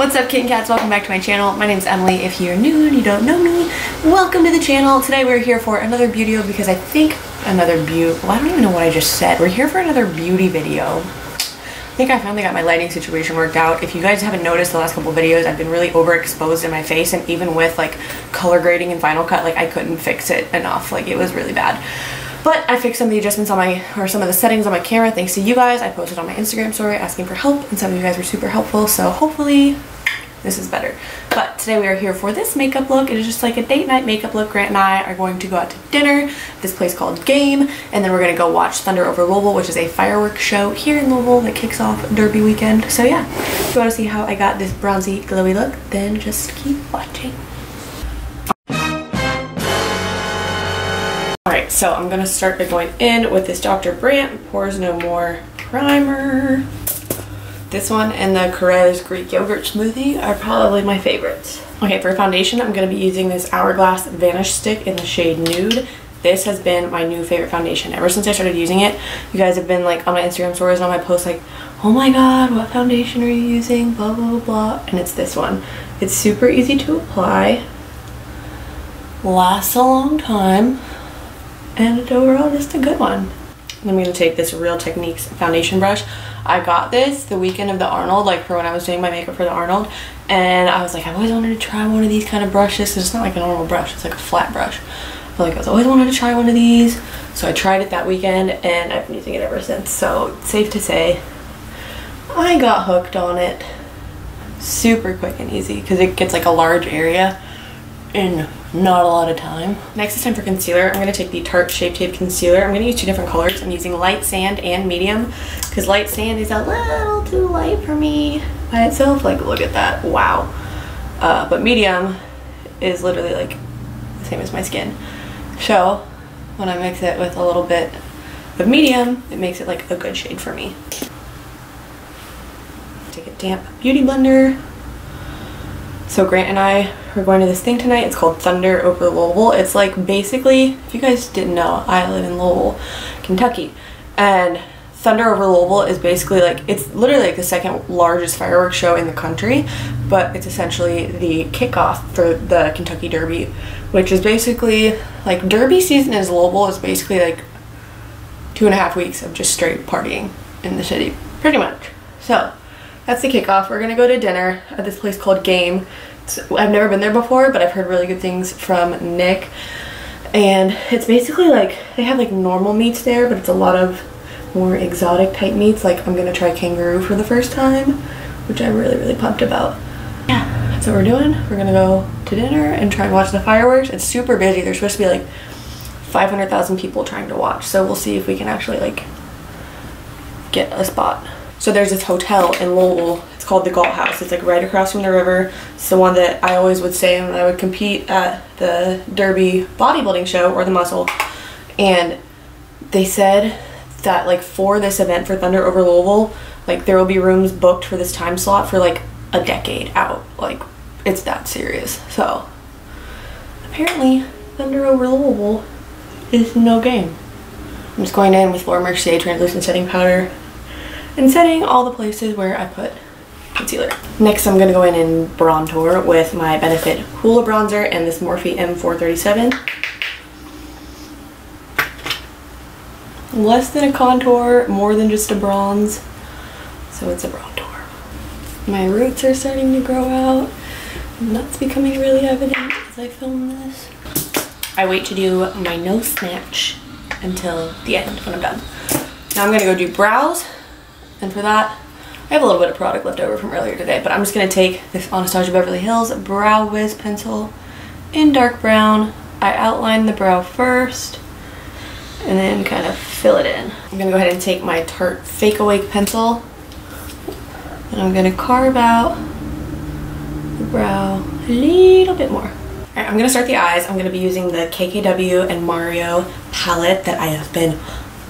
What's up, kitten cats? Welcome back to my channel. My name's Emily. If you're new and you don't know me, welcome to the channel. Today we're here for another beauty video because I think well, I don't even know what I just said. We're here for another beauty video. I think I finally got my lighting situation worked out. If you guys haven't noticed the last couple of videos, I've been really overexposed in my face, and even with like color grading and Final Cut, like I couldn't fix it enough. Like it was really bad. But I fixed some of the adjustments on some of the settings on my camera thanks to you guys. I posted on my Instagram story asking for help, and some of you guys were super helpful, so hopefully this is better. But today we are here for this makeup look. It is just like a date night makeup look. Grant and I are going to go out to dinner at this place called Game, and then we're gonna go watch Thunder over Louisville, which is a fireworks show here in Louisville that kicks off Derby weekend. So yeah, if you wanna see how I got this bronzy, glowy look, then just keep watching. Alright, so I'm gonna start by going in with this Dr. Brandt Pores No More primer. This one and the Carrera's Greek Yogurt Smoothie are probably my favorites. Okay, for foundation, I'm going to be using this Hourglass Vanish Stick in the shade Nude. This has been my new favorite foundation. Ever since I started using it, you guys have been like on my Instagram stories and on my posts like, oh my god, what foundation are you using? Blah, blah, blah, blah. And it's this one. It's super easy to apply, lasts a long time, and it's overall just a good one. And I'm going to take this Real Techniques foundation brush. I got this the weekend of the Arnold, like for when I was doing my makeup for the Arnold, and I was like, I've always wanted to try one of these kind of brushes because it's not like a normal brush, it's like a flat brush. But like I was always wanted to try one of these, so I tried it that weekend and I've been using it ever since. So it's safe to say I got hooked on it super quick and easy because it gets like a large area in not a lot of time. Next is time for concealer. I'm going to take the Tarte Shape Tape Concealer. I'm going to use two different colors. I'm using Light Sand and Medium because Light Sand is a little too light for me by itself. Like, look at that. Wow. But Medium is literally like the same as my skin. So when I mix it with a little bit of Medium, it makes it like a good shade for me. Take a damp beauty blender. So Grant and I are going to this thing tonight. It's called Thunder over Louisville. It's like basically, if you guys didn't know, I live in Louisville, Kentucky. And Thunder over Louisville is basically like, it's literally like the second largest fireworks show in the country, but it's essentially the kickoff for the Kentucky Derby, which is basically like Derby season in Louisville is basically like 2.5 weeks of just straight partying in the city, pretty much. So that's the kickoff. We're gonna go to dinner at this place called Game. I've never been there before, but I've heard really good things from Nick. And it's basically like, they have like normal meats there, but it's a lot of more exotic type meats. Like I'm gonna try kangaroo for the first time, which I'm really, really pumped about. Yeah, that's what we're doing. We're gonna go to dinner and try and watch the fireworks. It's super busy. There's supposed to be like 500,000 people trying to watch. So we'll see if we can actually like get a spot. So there's this hotel in Louisville. It's called the Galt House. It's like right across from the river. It's the one that I always would say when I would compete at the Derby bodybuilding show or the muscle. And they said that like for this event for Thunder over Louisville, like there will be rooms booked for this time slot for like a decade out. Like it's that serious. So apparently Thunder over Louisville is no game. I'm just going in with Laura Mercier translucent setting powder and setting all the places where I put concealer. Next, I'm going to go in bronzer with my Benefit Hoola bronzer and this Morphe M437. Less than a contour, more than just a bronze, so it's a bronzer. My roots are starting to grow out, and that's becoming really evident as I film this. I wait to do my nose snatch until the end when I'm done. Now I'm going to go do brows. And for that, I have a little bit of product left over from earlier today, but I'm just going to take this Anastasia Beverly Hills Brow Wiz pencil in dark brown. I outline the brow first and then kind of fill it in. I'm going to go ahead and take my Tarte Fake Awake pencil and I'm going to carve out the brow a little bit more. Alright, I'm going to start the eyes. I'm going to be using the KKW and Mario palette that I have been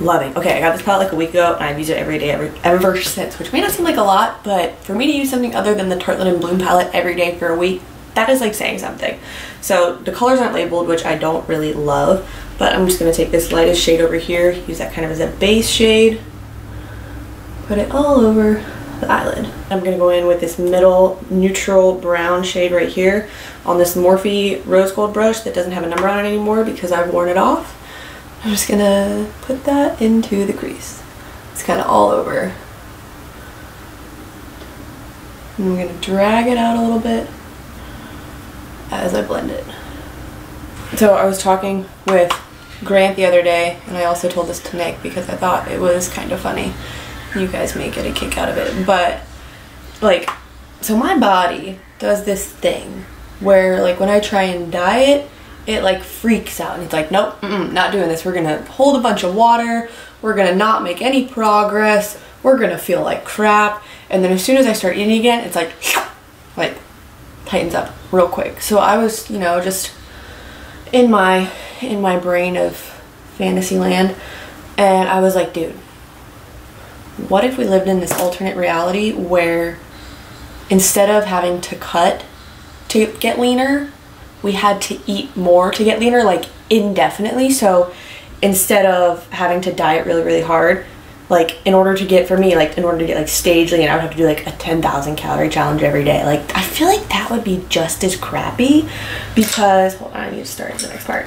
loving. Okay, I got this palette like a week ago and I've used it every day ever since, which may not seem like a lot, but for me to use something other than the Tartelette and Bloom palette every day for a week, that is like saying something. So the colors aren't labeled, which I don't really love, but I'm just going to take this lightest shade over here, use that kind of as a base shade, put it all over the eyelid. I'm gonna go in with this middle neutral brown shade right here on this Morphe rose gold brush that doesn't have a number on it anymore because I've worn it off. I'm just gonna put that into the crease. It's kind of all over. And I'm gonna drag it out a little bit as I blend it. So I was talking with Grant the other day, and I also told this to Nick because I thought it was kind of funny. You guys may get a kick out of it, but like, so my body does this thing where like when I try and diet, it like freaks out and it's like, nope, not doing this. We're gonna hold a bunch of water, we're gonna not make any progress, we're gonna feel like crap, and then as soon as I start eating again, it's like tightens up real quick. So I was, you know, just in my brain of fantasy land, and I was like, dude, what if we lived in this alternate reality where instead of having to cut to get leaner, we had to eat more to get leaner, like indefinitely. So instead of having to diet really, really hard, like in order to get, for me, like in order to get like stage lean, I would have to do like a 10,000 calorie challenge every day. Like I feel like that would be just as crappy because, hold on, I need to start the next part.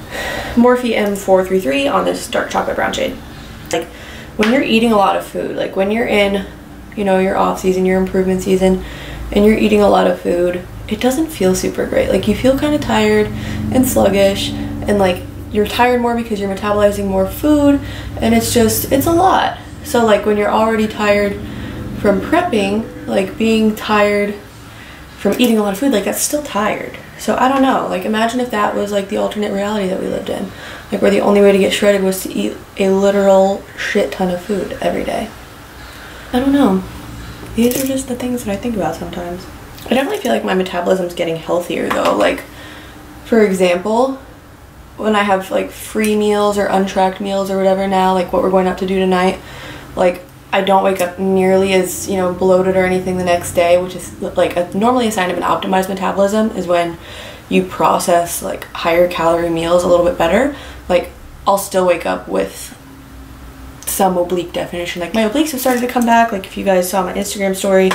Morphe M433 on this dark chocolate brown shade. Like when you're eating a lot of food, like when you're in, you know, your off season, your improvement season, and you're eating a lot of food, it doesn't feel super great. Like you feel kind of tired and sluggish, and like you're tired more because you're metabolizing more food, and it's just, it's a lot. So like when you're already tired from prepping, like being tired from eating a lot of food, like that's still tired. So I don't know, like imagine if that was like the alternate reality that we lived in, like where the only way to get shredded was to eat a literal shit ton of food every day. I don't know. These are just the things that I think about sometimes. I definitely feel like my metabolism's getting healthier though. Like for example, when I have like free meals or untracked meals or whatever now, like what we're going out to do tonight, like I don't wake up nearly as, you know, bloated or anything the next day, which is like normally a sign of an optimized metabolism is when you process like higher calorie meals a little bit better. Like I'll still wake up with some oblique definition. Like my obliques have started to come back. Like if you guys saw my Instagram story,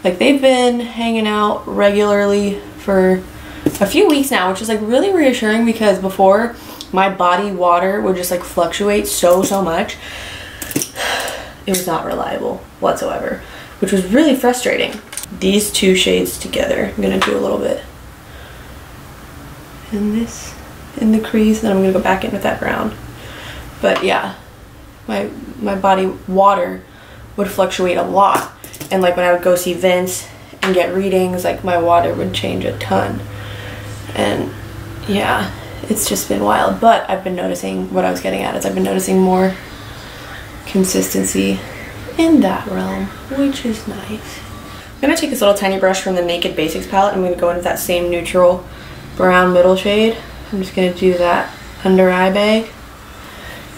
like they've been hanging out regularly for a few weeks now, which is like really reassuring because before my body water would just like fluctuate so much. It was not reliable whatsoever, which was really frustrating. These two shades together, I'm gonna do a little bit in this, in the crease, then I'm gonna go back in with that brown. But yeah, my body water would fluctuate a lot, and like when I would go see Vince and get readings, like my water would change a ton. And yeah, it's just been wild. But I've been noticing, what I was getting at is I've been noticing more consistency in that realm, which is nice. I'm gonna take this little tiny brush from the Naked Basics palette. I'm gonna go into that same neutral brown middle shade. I'm just gonna do that under eye bag.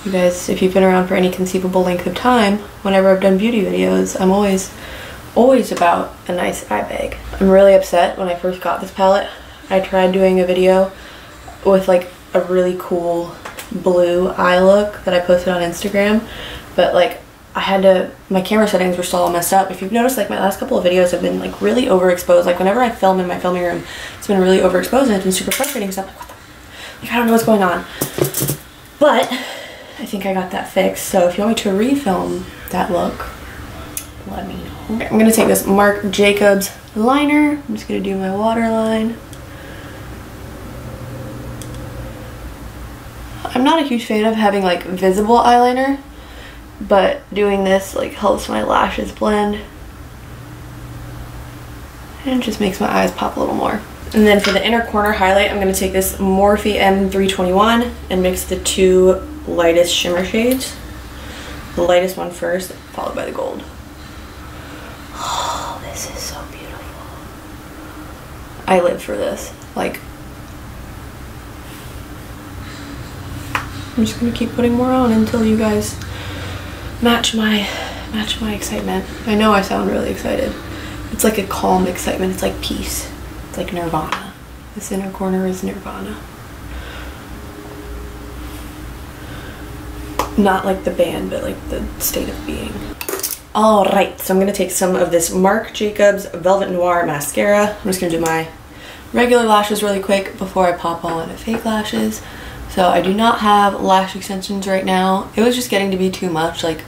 You guys, if you've been around for any conceivable length of time, whenever I've done beauty videos, I'm always about a nice eye bag. I'm really upset. When I first got this palette, I tried doing a video with like a really cool blue eye look that I posted on Instagram, but like I had to, my camera settings were still all messed up. If you've noticed, like my last couple of videos have been like really overexposed. Like whenever I film in my filming room, it's been really overexposed and it's been super frustrating because I'm like, what the, like I don't know what's going on. But I think I got that fixed. So if you want me to refilm that look, let me know. Okay, I'm gonna take this Marc Jacobs liner. I'm just gonna do my waterline. I'm not a huge fan of having like visible eyeliner, but doing this like helps my lashes blend and it just makes my eyes pop a little more. And then for the inner corner highlight, I'm going to take this Morphe M321 and mix the two lightest shimmer shades. The lightest one first, followed by the gold. Oh, this is so beautiful. I live for this. Like, I'm just gonna keep putting more on until you guys match my excitement. I know I sound really excited. It's like a calm excitement. It's like peace. It's like nirvana. This inner corner is nirvana. Not like the band, but like the state of being. Alright, so I'm going to take some of this Marc Jacobs Velvet Noir mascara. I'm just going to do my regular lashes really quick before I pop on fake lashes. So I do not have lash extensions right now. It was just getting to be too much, like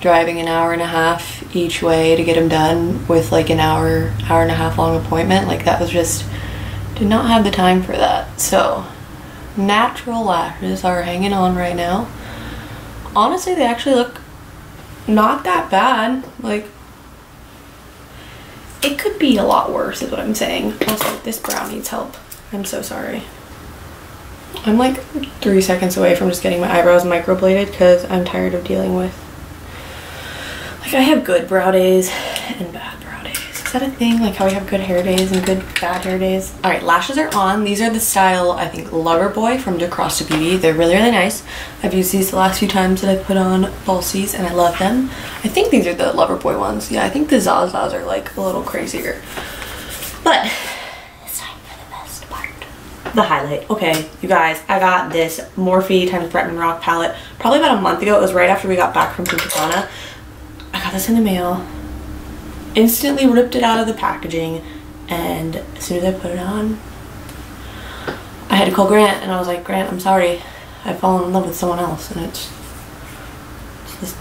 driving an hour and a half each way to get them done with like an hour and a half long appointment. Like that was just, did not have the time for that. So natural lashes are hanging on right now. Honestly, they actually look not that bad. Like, it could be a lot worse is what I'm saying. Also, this brow needs help. I'm so sorry. I'm like 3 seconds away from just getting my eyebrows microbladed because I'm tired of dealing with, like, I have good brow days and bad brow days. Is that a thing? Like how we have good hair days and good bad hair days? Alright, lashes are on. These are the style, I think, Loverboy from Decross to Beauty. They're really, really nice. I've used these the last few times that I've put on falsies and I love them. I think these are the Loverboy ones. Yeah, I think the Zazas are like a little crazier. But it's time for the best part. The highlight. Okay, you guys, I got this Morphe times Bretman Rock palette probably about a month ago. It was right after we got back from Punta Cana. I got this in the mail. Instantly ripped it out of the packaging, and as soon as I put it on, I had to call Grant and I was like, Grant, I'm sorry, I've fallen in love with someone else, and it's this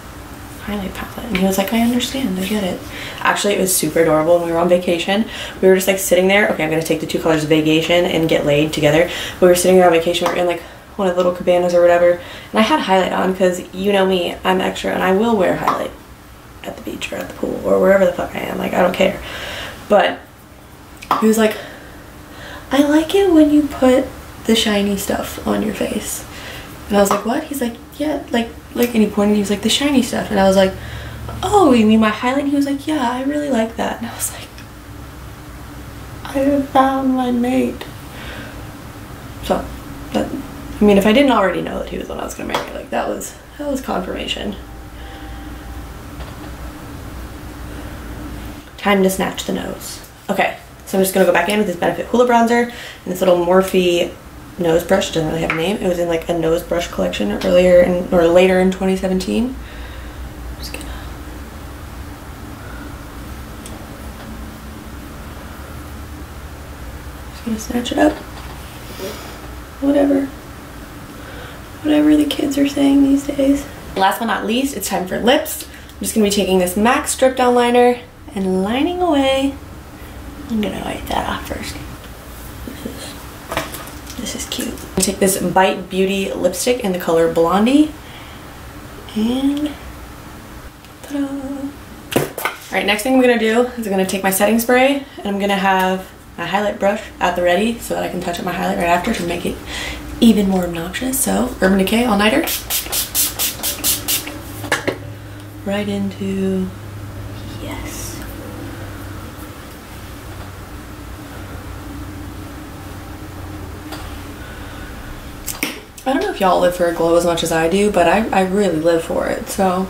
highlight palette. And he was like, I understand, I get it. Actually, it was super adorable when we were on vacation. We were just like sitting there. Okay, I'm gonna take the two colors of vacation and get laid together. We were sitting there on vacation. We were in like one of the little cabanas or whatever, and I had highlight on because you know me, I'm extra and I will wear highlight at the beach or at the pool or wherever the fuck I am. Like, I don't care. But he was like, I like it when you put the shiny stuff on your face. And I was like, what? He's like, yeah, like, and he pointed, he was like, the shiny stuff. And I was like, oh, you mean my highlight? And he was like, yeah, I really like that. And I was like, I have found my mate. So, but, I mean, if I didn't already know that he was the one I was gonna marry, like, that was confirmation. Time to snatch the nose. Okay, so I'm just gonna go back in with this Benefit Hoola bronzer and this little Morphe nose brush. Doesn't really have a name. It was in like a nose brush collection later in 2017. Just gonna snatch it up. Whatever the kids are saying these days. Last but not least, it's time for lips. I'm just gonna be taking this MAC Strip Down Liner and lining away. I'm gonna wipe that off first. This is cute. I'm gonna take this Bite Beauty lipstick in the color Blondie and ta-da! Alright, next thing I'm gonna do is I'm gonna take my setting spray and I'm gonna have my highlight brush at the ready so that I can touch up my highlight right after to make it even more obnoxious. So, Urban Decay All Nighter. Right into, yes. I don't know if y'all live for a glow as much as I do, but I really live for it, so.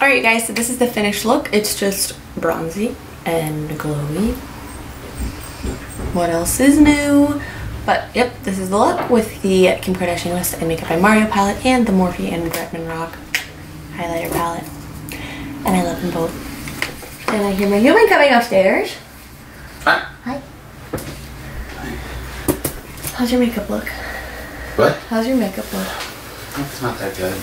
Alright guys, so this is the finished look. It's just bronzy and glowy. What else is new? But yep, this is the look with the Kim Kardashian West and Makeup by Mario palette and the Morphe and Bretman Rock highlighter palette. And I love them both. And I hear my human coming upstairs. Hi. Hi. How's your makeup look? What? How's your makeup look? It's not that good.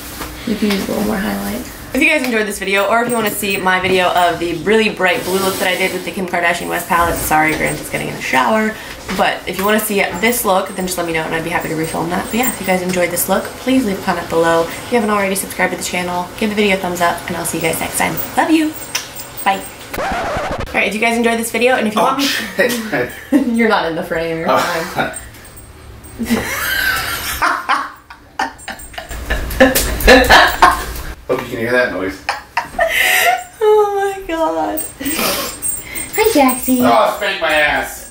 You can use a little more highlight. If you guys enjoyed this video, or if you want to see my video of the really bright blue look that I did with the Kim Kardashian West palette, sorry, Grant is getting in the shower. But if you want to see this look, then just let me know and I'd be happy to refilm that. But yeah, if you guys enjoyed this look, please leave a comment below. If you haven't already, subscribed to the channel, give the video a thumbs up, and I'll see you guys next time. Love you. Bye. Alright, if you guys enjoyed this video, and if you want me you're not in the frame, you're fine. Hope you can hear that noise. Oh my god. Hi, Jaxie. Oh, spank my ass.